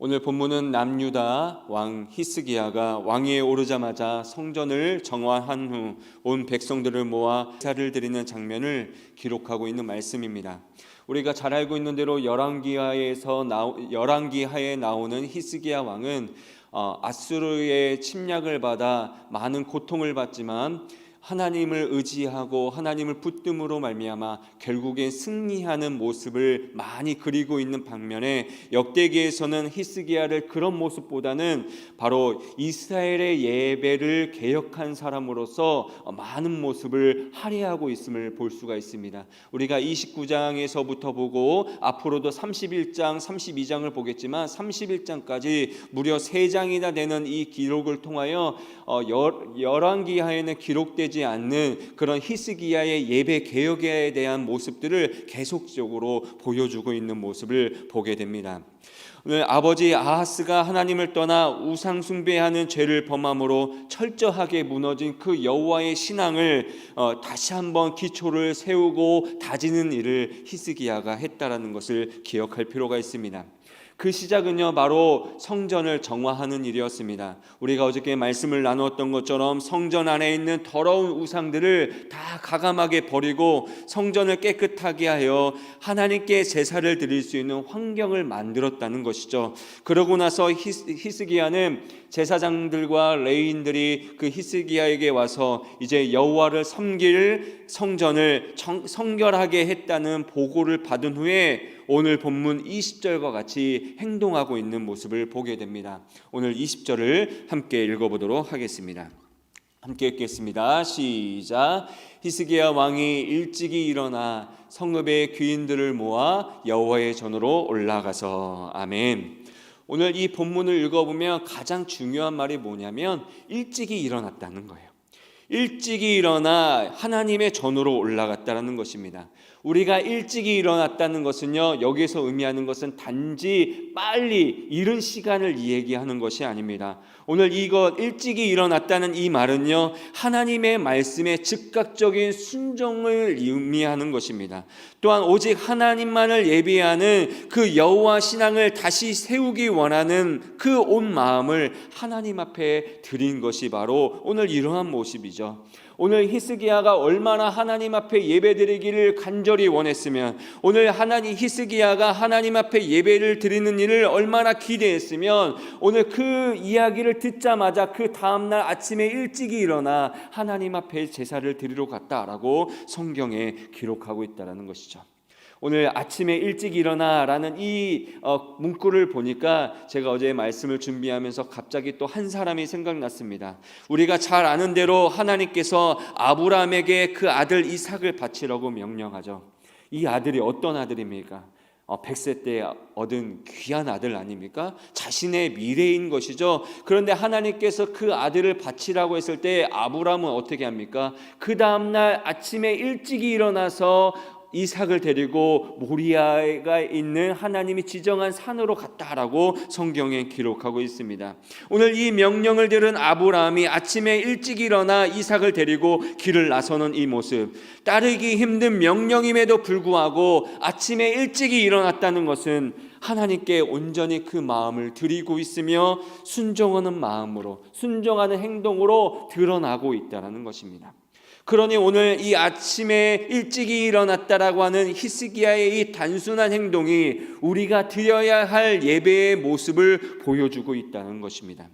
오늘 본문은 남유다 왕 히스기야가 왕위에 오르자마자 성전을 정화한 후 온 백성들을 모아 제사를 드리는 장면을 기록하고 있는 말씀입니다. 우리가 잘 알고 있는 대로 열왕기하에 나오는 히스기야 왕은 아수르의 침략을 받아 많은 고통을 받지만 하나님을 의지하고 하나님을 붙듦으로 말미암아 결국엔 승리하는 모습을 많이 그리고 있는 반면에 역대기에서는 히스기야를 그런 모습보다는 바로 이스라엘의 예배를 개혁한 사람으로서 많은 모습을 할애하고 있음을 볼 수가 있습니다. 우리가 29장에서부터 보고 앞으로도 31장, 32장을 보겠지만 31장까지 무려 3장이나 되는 이 기록을 통하여 열왕기하에는 기록되지 않는 그런 히스기야의 예배 개혁에 대한 모습들을 계속적으로 보여주고 있는 모습을 보게 됩니다. 오늘 아버지 아하스가 하나님을 떠나 우상 숭배하는 죄를 범함으로 철저하게 무너진 그 여호와의 신앙을 다시 한번 기초를 세우고 다지는 일을 히스기야가 했다라는 것을 기억할 필요가 있습니다. 그 시작은요 바로 성전을 정화하는 일이었습니다. 우리가 어저께 말씀을 나누었던 것처럼 성전 안에 있는 더러운 우상들을 다 가감하게 버리고 성전을 깨끗하게 하여 하나님께 제사를 드릴 수 있는 환경을 만들었다는 것이죠. 그러고 나서 히스기야는 제사장들과 레위인들이 그 히스기야에게 와서 이제 여호와를 섬길 성전을 성결하게 했다는 보고를 받은 후에 오늘 본문 20절과 같이 행동하고 있는 모습을 보게 됩니다. 오늘 20절을 함께 읽어보도록 하겠습니다. 함께 읽겠습니다. 시작. 히스기야 왕이 일찍이 일어나 성읍의 귀인들을 모아 여호와의 전으로 올라가서. 아멘. 오늘 이 본문을 읽어보면 가장 중요한 말이 뭐냐면 일찍이 일어났다는 거예요. 일찍이 일어나 하나님의 전으로 올라갔다는 것입니다. 우리가 일찍이 일어났다는 것은요, 여기서 의미하는 것은 단지 빨리 이른 시간을 얘기하는 것이 아닙니다. 오늘 이것 일찍이 일어났다는 이 말은요, 하나님의 말씀에 즉각적인 순종을 의미하는 것입니다. 또한 오직 하나님만을 예비하는 그 여호와 신앙을 다시 세우기 원하는 그 온 마음을 하나님 앞에 드린 것이 바로 오늘 이러한 모습이죠. 오늘 히스기야가 얼마나 하나님 앞에 예배드리기를 간절히 원했으면, 오늘 히스기야가 하나님 앞에 예배를 드리는 일을 얼마나 기대했으면, 오늘 그 이야기를 듣자마자 그 다음날 아침에 일찍이 일어나 하나님 앞에 제사를 드리러 갔다라고 성경에 기록하고 있다는 것이죠. 오늘 아침에 일찍 일어나라는 이 문구를 보니까 제가 어제 말씀을 준비하면서 갑자기 또 한 사람이 생각났습니다. 우리가 잘 아는 대로 하나님께서 아브라함에게 그 아들 이삭을 바치라고 명령하죠. 이 아들이 어떤 아들입니까? 100세 때 얻은 귀한 아들 아닙니까? 자신의 미래인 것이죠. 그런데 하나님께서 그 아들을 바치라고 했을 때 아브라함은 어떻게 합니까? 그 다음날 아침에 일찍이 일어나서 이삭을 데리고 모리아가 있는 하나님이 지정한 산으로 갔다라고 성경에 기록하고 있습니다. 오늘 이 명령을 들은 아브라함이 아침에 일찍 일어나 이삭을 데리고 길을 나서는 이 모습, 따르기 힘든 명령임에도 불구하고 아침에 일찍이 일어났다는 것은 하나님께 온전히 그 마음을 드리고 있으며 순종하는 마음으로, 순종하는 행동으로 드러나고 있다는 것입니다. 그러니 오늘 이 아침에 일찍이 일어났다라고 하는 히스기야의 이 단순한 행동이 우리가 드려야 할 예배의 모습을 보여주고 있다는 것입니다.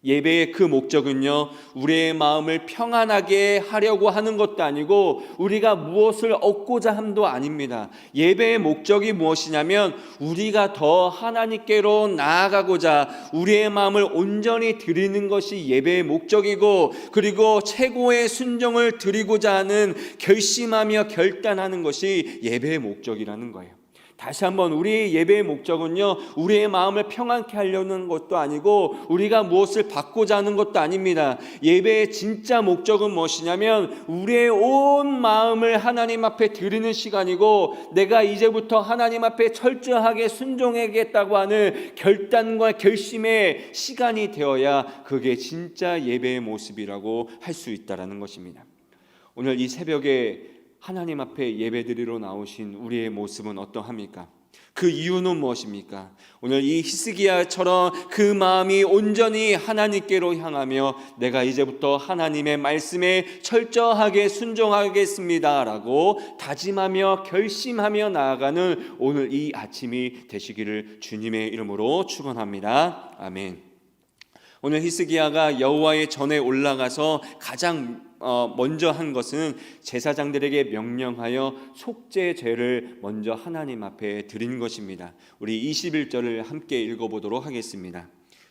예배의 그 목적은요, 우리의 마음을 평안하게 하려고 하는 것도 아니고 우리가 무엇을 얻고자 함도 아닙니다. 예배의 목적이 무엇이냐면 우리가 더 하나님께로 나아가고자 우리의 마음을 온전히 드리는 것이 예배의 목적이고, 그리고 최고의 순종을 드리고자 하는 결심하며 결단하는 것이 예배의 목적이라는 거예요. 다시 한번, 우리의 예배의 목적은요, 우리의 마음을 평안케 하려는 것도 아니고 우리가 무엇을 받고자 하는 것도 아닙니다. 예배의 진짜 목적은 무엇이냐면 우리의 온 마음을 하나님 앞에 드리는 시간이고, 내가 이제부터 하나님 앞에 철저하게 순종하겠다고 하는 결단과 결심의 시간이 되어야 그게 진짜 예배의 모습이라고 할 수 있다는 것입니다. 오늘 이 새벽에 하나님 앞에 예배드리러 나오신 우리의 모습은 어떠합니까? 그 이유는 무엇입니까? 오늘 이 히스기야처럼 그 마음이 온전히 하나님께로 향하며 내가 이제부터 하나님의 말씀에 철저하게 순종하겠습니다라고 다짐하며 결심하며 나아가는 오늘 이 아침이 되시기를 주님의 이름으로 축원합니다. 아멘. 오늘 히스기야가 여호와의 전에 올라가서 가장 먼저 한 것은 제사장들에게 명령하여 속죄제를 먼저 하나님 앞에 드린 것입니다. 우리 21절을 함께 읽어보도록 하겠습니다.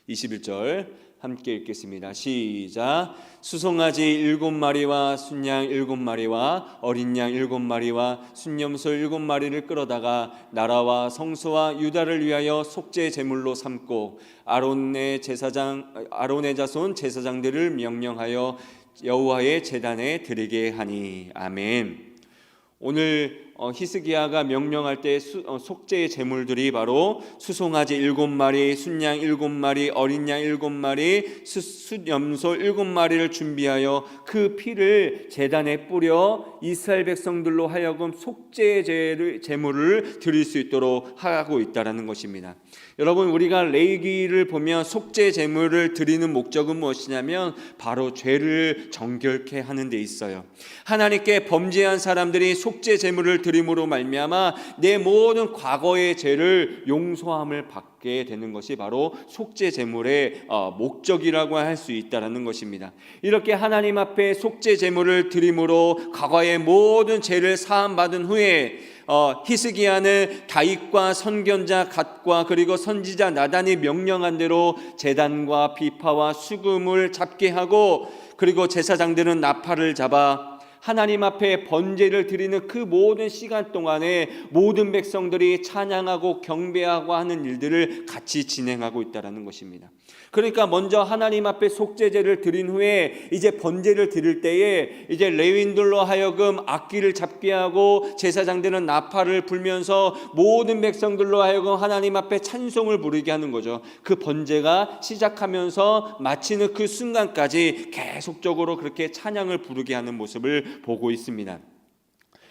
21절 함께 읽겠습니다. 시작. 수송아지 7마리와 순양 7마리와 어린 양 7마리와 순염소 7마리를 끌어다가 나라와 성소와 유다를 위하여 속죄 제물로 삼고 아론의 자손 제사장들을 명령하여 여호와의 제단에 드리게 하니. 아멘. 오늘 히스기야가 명령할 때 속죄의 제물들이 바로 수송아지 7마리, 순양 7마리, 어린 양 7마리, 순염소 7마리를 준비하여 그 피를 제단에 뿌려 이스라엘 백성들로 하여금 속죄의 제물을 드릴 수 있도록 하고 있다는 것입니다. 여러분, 우리가 레위기를 보면 속죄 제물을 드리는 목적은 무엇이냐면 바로 죄를 정결케 하는 데 있어요. 하나님께 범죄한 사람들이 속죄 제물을 드림으로 말미암아 내 모든 과거의 죄를 용서함을 받게 되는 것이 바로 속죄 제물의 목적이라고 할 수 있다는 것입니다. 이렇게 하나님 앞에 속죄 제물을 드림으로 과거의 모든 죄를 사함 받은 후에 히스기야는 다윗과 선견자 갓과 그리고 선지자 나단이 명령한 대로 제단과 비파와 수금을 잡게 하고, 그리고 제사장들은 나팔을 잡아 하나님 앞에 번제를 드리는 그 모든 시간 동안에 모든 백성들이 찬양하고 경배하고 하는 일들을 같이 진행하고 있다는 것입니다. 그러니까 먼저 하나님 앞에 속죄제를 드린 후에 이제 번제를 드릴 때에 이제 레위인들로 하여금 악기를 잡게 하고 제사장들은 나팔을 불면서 모든 백성들로 하여금 하나님 앞에 찬송을 부르게 하는 거죠. 그 번제가 시작하면서 마치는 그 순간까지 계속적으로 그렇게 찬양을 부르게 하는 모습을 보고 있습니다.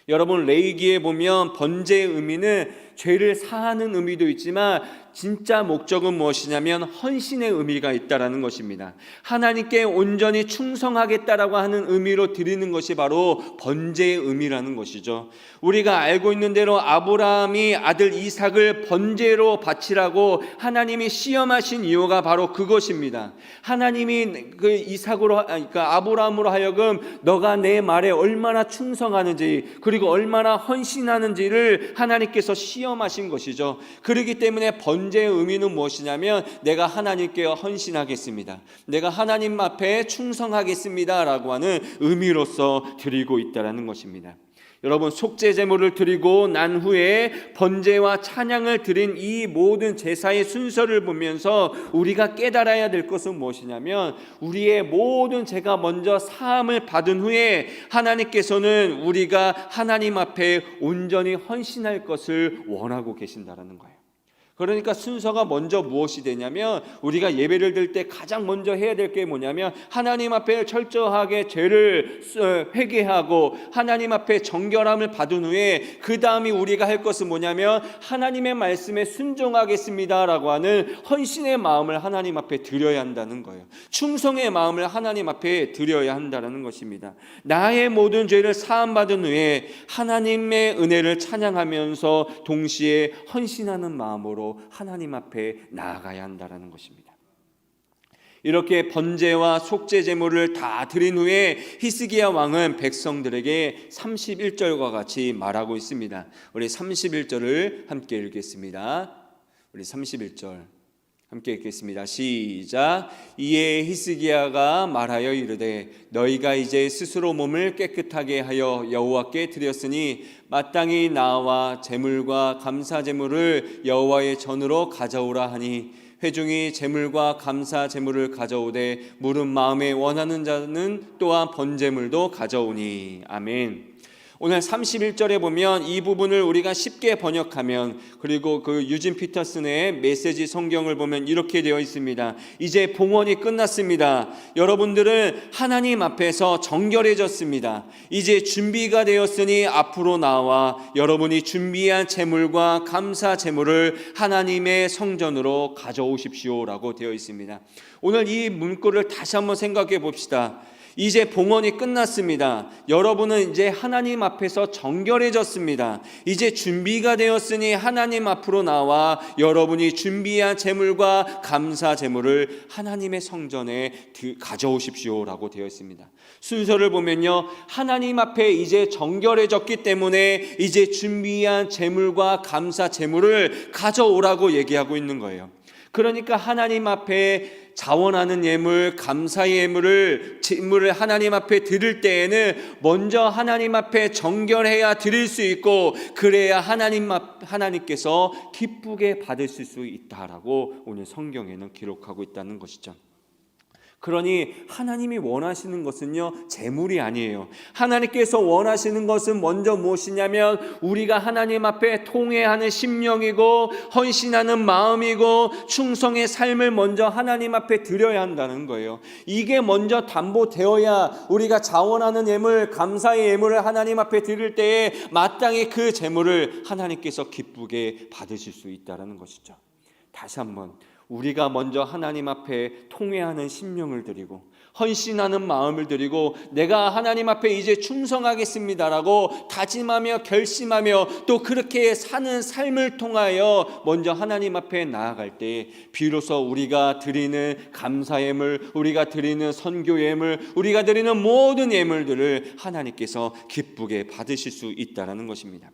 여러분, 레위기에 보면 번제의 의미는 죄를 사하는 의미도 있지만 진짜 목적은 무엇이냐면 헌신의 의미가 있다라는 것입니다. 하나님께 온전히 충성하겠다라고 하는 의미로 드리는 것이 바로 번제의 의미라는 것이죠. 우리가 알고 있는 대로 아브라함이 아들 이삭을 번제로 바치라고 하나님이 시험하신 이유가 바로 그것입니다. 하나님이 그 이삭으로, 그러니까 아브라함으로 하여금 너가 내 말에 얼마나 충성하는지 그리고 얼마나 헌신하는지를 하나님께서 시험하신 것이죠. 그렇기 때문에 번제의 의미는 무엇이냐면 내가 하나님께 헌신하겠습니다, 내가 하나님 앞에 충성하겠습니다 라고 하는 의미로서 드리고 있다는 것입니다. 여러분, 속죄 제물을 드리고 난 후에 번제와 찬양을 드린 이 모든 제사의 순서를 보면서 우리가 깨달아야 될 것은 무엇이냐면 우리의 모든 죄가 먼저 사함을 받은 후에 하나님께서는 우리가 하나님 앞에 온전히 헌신할 것을 원하고 계신다는 거예요. 그러니까 순서가 먼저 무엇이 되냐면 우리가 예배를 드릴 때 가장 먼저 해야 될 게 뭐냐면 하나님 앞에 철저하게 죄를 회개하고 하나님 앞에 정결함을 받은 후에 그 다음에 우리가 할 것은 뭐냐면 하나님의 말씀에 순종하겠습니다라고 하는 헌신의 마음을 하나님 앞에 드려야 한다는 거예요. 충성의 마음을 하나님 앞에 드려야 한다는 것입니다. 나의 모든 죄를 사함받은 후에 하나님의 은혜를 찬양하면서 동시에 헌신하는 마음으로 하나님 앞에 나아가야 한다는 것입니다. 이렇게 번제와 속죄 제물을 다 드린 후에 히스기야 왕은 백성들에게 31절과 같이 말하고 있습니다. 우리 31절을 함께 읽겠습니다. 우리 31절 함께 읽겠습니다. 시작. 이에 히스기야가 말하여 이르되 너희가 이제 스스로 몸을 깨끗하게 하여 여호와께 드렸으니 마땅히 나와 제물과 감사 제물을 여호와의 전으로 가져오라 하니 회중이 제물과 감사 제물을 가져오되 물은 마음에 원하는 자는 또한 번제물도 가져오니. 아멘. 오늘 31절에 보면 이 부분을 우리가 쉽게 번역하면, 그리고 그 유진 피터슨의 메시지 성경을 보면 이렇게 되어 있습니다. 이제 봉헌이 끝났습니다. 여러분들은 하나님 앞에서 정결해졌습니다. 이제 준비가 되었으니 앞으로 나와 여러분이 준비한 제물과 감사 제물을 하나님의 성전으로 가져오십시오라고 되어 있습니다. 오늘 이 문구를 다시 한번 생각해 봅시다. 이제 봉헌이 끝났습니다. 여러분은 이제 하나님 앞에서 정결해졌습니다. 이제 준비가 되었으니 하나님 앞으로 나와 여러분이 준비한 제물과 감사 제물을 하나님의 성전에 가져오십시오라고 되어 있습니다. 순서를 보면요, 하나님 앞에 이제 정결해졌기 때문에 이제 준비한 제물과 감사 제물을 가져오라고 얘기하고 있는 거예요. 그러니까 하나님 앞에 자원하는 예물, 감사의 제물을 하나님 앞에 드릴 때에는 먼저 하나님 앞에 정결해야 드릴 수 있고, 그래야 하나님께서 기쁘게 받으실 수 있다라고 오늘 성경에는 기록하고 있다는 것이죠. 그러니 하나님이 원하시는 것은요, 재물이 아니에요. 하나님께서 원하시는 것은 먼저 무엇이냐면 우리가 하나님 앞에 통회하는 심령이고 헌신하는 마음이고 충성의 삶을 먼저 하나님 앞에 드려야 한다는 거예요. 이게 먼저 담보되어야 우리가 자원하는 예물, 감사의 예물을 하나님 앞에 드릴 때에 마땅히 그 재물을 하나님께서 기쁘게 받으실 수 있다는 것이죠. 다시 한번, 우리가 먼저 하나님 앞에 통회하는 심령을 드리고 헌신하는 마음을 드리고 내가 하나님 앞에 이제 충성하겠습니다라고 다짐하며 결심하며 또 그렇게 사는 삶을 통하여 먼저 하나님 앞에 나아갈 때 비로소 우리가 드리는 감사 예물, 우리가 드리는 선교 예물, 우리가 드리는 모든 예물들을 하나님께서 기쁘게 받으실 수 있다는 것입니다.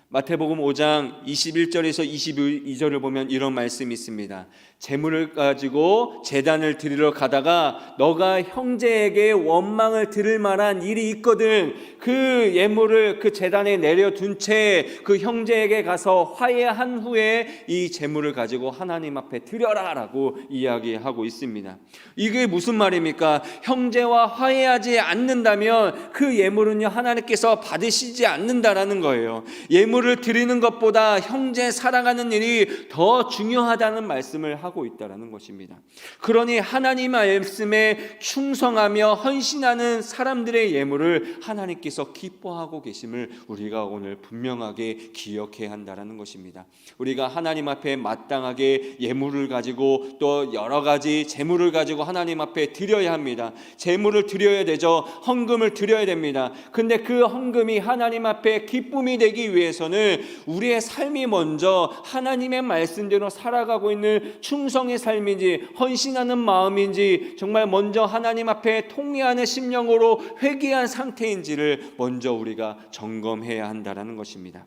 마태복음 5장 21절에서 22절을 보면 이런 말씀이 있습니다. 재물을 가지고 제단을 드리러 가다가 너가 형제에게 원망을 들을 만한 일이 있거든, 그 예물을 그 제단에 내려둔 채 그 형제에게 가서 화해한 후에 이 재물을 가지고 하나님 앞에 드려라 라고 이야기하고 있습니다. 이게 무슨 말입니까? 형제와 화해하지 않는다면 그 예물은요, 하나님께서 받으시지 않는다라는 거예요. 예물을 드리는 것보다 형제 사랑하는 일이 더 중요하다는 말씀을 하고 있다는 것입니다. 그러니 하나님 말씀에 충성하며 헌신하는 사람들의 예물을 하나님께서 기뻐하고 계심을 우리가 오늘 분명하게 기억해야 한다는 것입니다. 우리가 하나님 앞에 마땅하게 예물을 가지고 또 여러 가지 재물을 가지고 하나님 앞에 드려야 합니다. 재물을 드려야 되죠. 헌금을 드려야 됩니다. 근데 그 헌금이 하나님 앞에 기쁨이 되기 위해서는 우리의 삶이 먼저 하나님의 말씀대로 살아가고 있는 충성의 삶인지 헌신하는 마음인지 정말 먼저 하나님 앞에 통회하는 심령으로 회개한 상태인지를 먼저 우리가 점검해야 한다는 것입니다.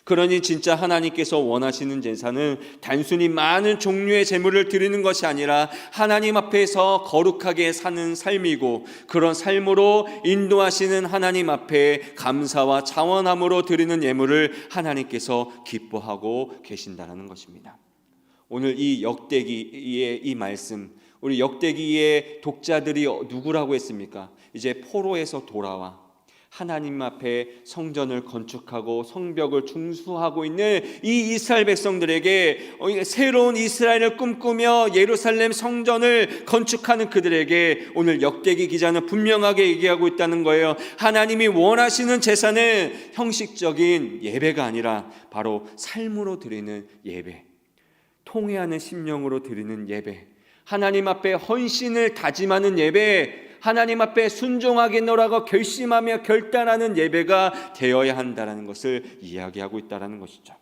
그러니 진짜 하나님께서 원하시는 제사는 단순히 많은 종류의 제물을 드리는 것이 아니라 하나님 앞에서 거룩하게 사는 삶이고, 그런 삶으로 인도하시는 하나님 앞에 감사와 자원함으로 드리는 예물을 하나님께서 기뻐하고 계신다는 것입니다. 오늘 이 역대기의 이 말씀, 우리 역대기의 독자들이 누구라고 했습니까? 이제 포로에서 돌아와 하나님 앞에 성전을 건축하고 성벽을 중수하고 있는 이 이스라엘 백성들에게, 새로운 이스라엘을 꿈꾸며 예루살렘 성전을 건축하는 그들에게 오늘 역대기 기자는 분명하게 얘기하고 있다는 거예요. 하나님이 원하시는 제사는 형식적인 예배가 아니라 바로 삶으로 드리는 예배, 통회하는 심령으로 드리는 예배, 하나님 앞에 헌신을 다짐하는 예배, 하나님 앞에 순종하겠노라고 결심하며 결단하는 예배가 되어야 한다는 것을 이야기하고 있다는 것이죠.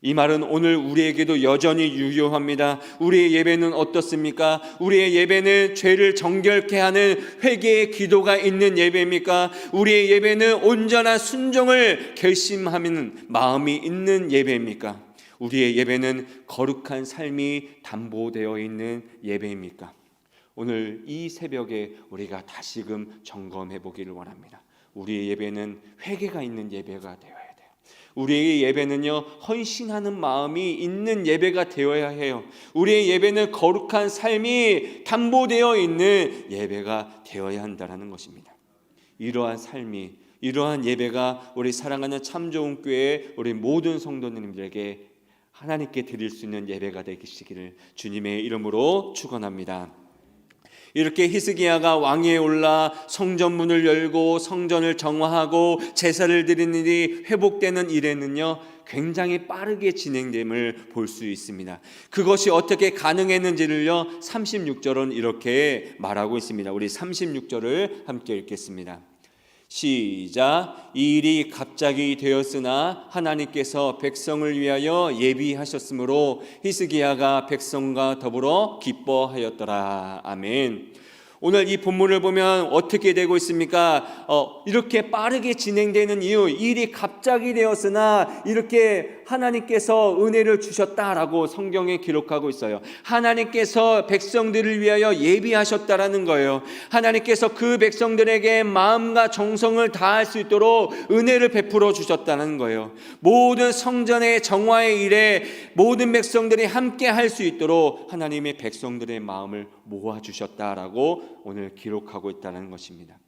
이 말은 오늘 우리에게도 여전히 유효합니다. 우리의 예배는 어떻습니까? 우리의 예배는 죄를 정결케 하는 회개의 기도가 있는 예배입니까? 우리의 예배는 온전한 순종을 결심하는 마음이 있는 예배입니까? 우리의 예배는 거룩한 삶이 담보되어 있는 예배입니까? 오늘 이 새벽에 우리가 다시금 점검해 보기를 원합니다. 우리의 예배는 회개가 있는 예배가 되어야 돼요. 우리의 예배는요, 헌신하는 마음이 있는 예배가 되어야 해요. 우리의 예배는 거룩한 삶이 담보되어 있는 예배가 되어야 한다는 것입니다. 이러한 삶이 이러한 예배가 우리 사랑하는 참 좋은 교회 우리 모든 성도님들에게 하나님께 드릴 수 있는 예배가 되시기를 주님의 이름으로 축원합니다. 이렇게 히스기야가 왕위에 올라 성전문을 열고 성전을 정화하고 제사를 드리는 일이 회복되는 일에는요 굉장히 빠르게 진행됨을 볼 수 있습니다. 그것이 어떻게 가능했는지를요 36절은 이렇게 말하고 있습니다. 우리 36절을 함께 읽겠습니다. 시작. 이 일이 갑자기 되었으나 하나님께서 백성을 위하여 예비하셨으므로 히스기야가 백성과 더불어 기뻐하였더라. 아멘. 오늘 이 본문을 보면 어떻게 되고 있습니까? 이렇게 빠르게 진행되는 이유, 일이 갑자기 되었으나 이렇게 하나님께서 은혜를 주셨다라고 성경에 기록하고 있어요. 하나님께서 백성들을 위하여 예비하셨다라는 거예요. 하나님께서 그 백성들에게 마음과 정성을 다할 수 있도록 은혜를 베풀어 주셨다는 거예요. 모든 성전의 정화의 일에 모든 백성들이 함께 할 수 있도록 하나님의 백성들의 마음을 모아주셨다라고 오늘 기록하고 있다는 것입니다.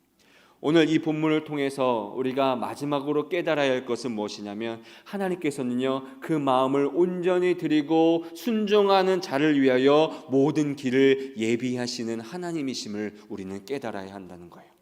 오늘 이 본문을 통해서 우리가 마지막으로 깨달아야 할 것은 무엇이냐면 하나님께서는요 그 마음을 온전히 드리고 순종하는 자를 위하여 모든 길을 예비하시는 하나님이심을 우리는 깨달아야 한다는 거예요.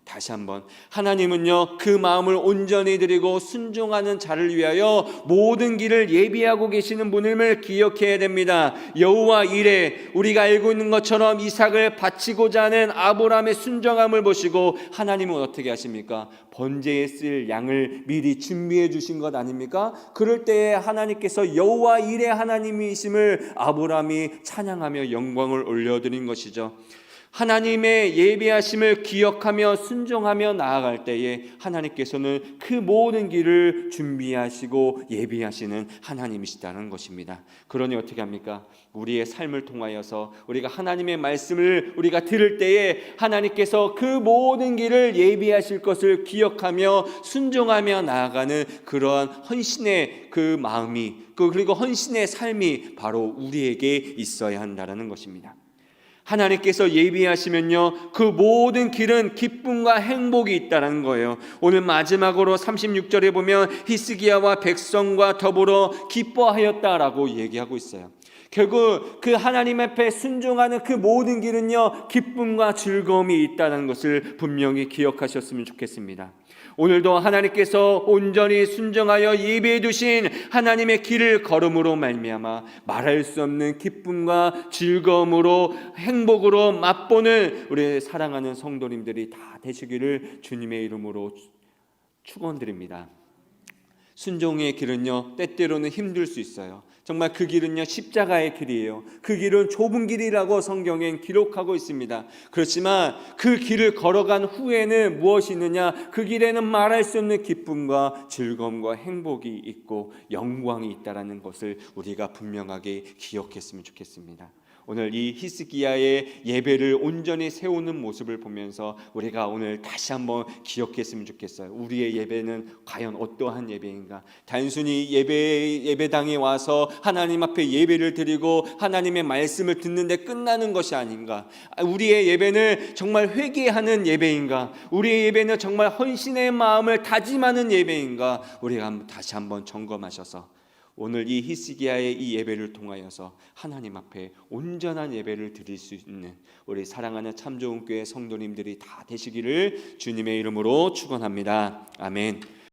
다시 한번 하나님은요 그 마음을 온전히 드리고 순종하는 자를 위하여 모든 길을 예비하고 계시는 분임을 기억해야 됩니다. 여호와 이레, 우리가 알고 있는 것처럼 이삭을 바치고자 하는 아브라함의 순종함을 보시고 하나님은 어떻게 하십니까? 번제에 쓸 양을 미리 준비해 주신 것 아닙니까? 그럴 때에 하나님께서 여호와 이레 하나님이심을 아브라함이 찬양하며 영광을 올려드린 것이죠. 하나님의 예비하심을 기억하며 순종하며 나아갈 때에 하나님께서는 그 모든 길을 준비하시고 예비하시는 하나님이시다는 것입니다. 그러니 어떻게 합니까? 우리의 삶을 통하여서 우리가 하나님의 말씀을 우리가 들을 때에 하나님께서 그 모든 길을 예비하실 것을 기억하며 순종하며 나아가는 그러한 헌신의 그 마음이 그리고 헌신의 삶이 바로 우리에게 있어야 한다는 것입니다. 하나님께서 예비하시면요 그 모든 길은 기쁨과 행복이 있다는 거예요. 오늘 마지막으로 36절에 보면 히스기야와 백성과 더불어 기뻐하였다라고 얘기하고 있어요. 결국 그 하나님 앞에 순종하는 그 모든 길은요 기쁨과 즐거움이 있다는 것을 분명히 기억하셨으면 좋겠습니다. 오늘도 하나님께서 온전히 순종하여 예비해 두신 하나님의 길을 걸음으로 말미암아 말할 수 없는 기쁨과 즐거움으로 행복으로 맛보는 우리 사랑하는 성도님들이 다 되시기를 주님의 이름으로 축원드립니다. 순종의 길은요 때때로는 힘들 수 있어요. 정말 그 길은요 십자가의 길이에요. 그 길은 좁은 길이라고 성경엔 기록하고 있습니다. 그렇지만 그 길을 걸어간 후에는 무엇이 있느냐? 그 길에는 말할 수 없는 기쁨과 즐거움과 행복이 있고 영광이 있다는 것을 우리가 분명하게 기억했으면 좋겠습니다. 오늘 이 히스기야의 예배를 온전히 세우는 모습을 보면서 우리가 오늘 다시 한번 기억했으면 좋겠어요. 우리의 예배는 과연 어떠한 예배인가? 단순히 예배당에 와서 하나님 앞에 예배를 드리고 하나님의 말씀을 듣는데 끝나는 것이 아닌가? 우리의 예배는 정말 회개하는 예배인가? 우리의 예배는 정말 헌신의 마음을 다짐하는 예배인가? 우리가 다시 한번 점검하셔서 오늘 이 히스기야의 이 예배를 통하여서 하나님 앞에 온전한 예배를 드릴 수 있는 우리 사랑하는 참 좋은 교회 성도님들이 다 되시기를 주님의 이름으로 축원합니다. 아멘.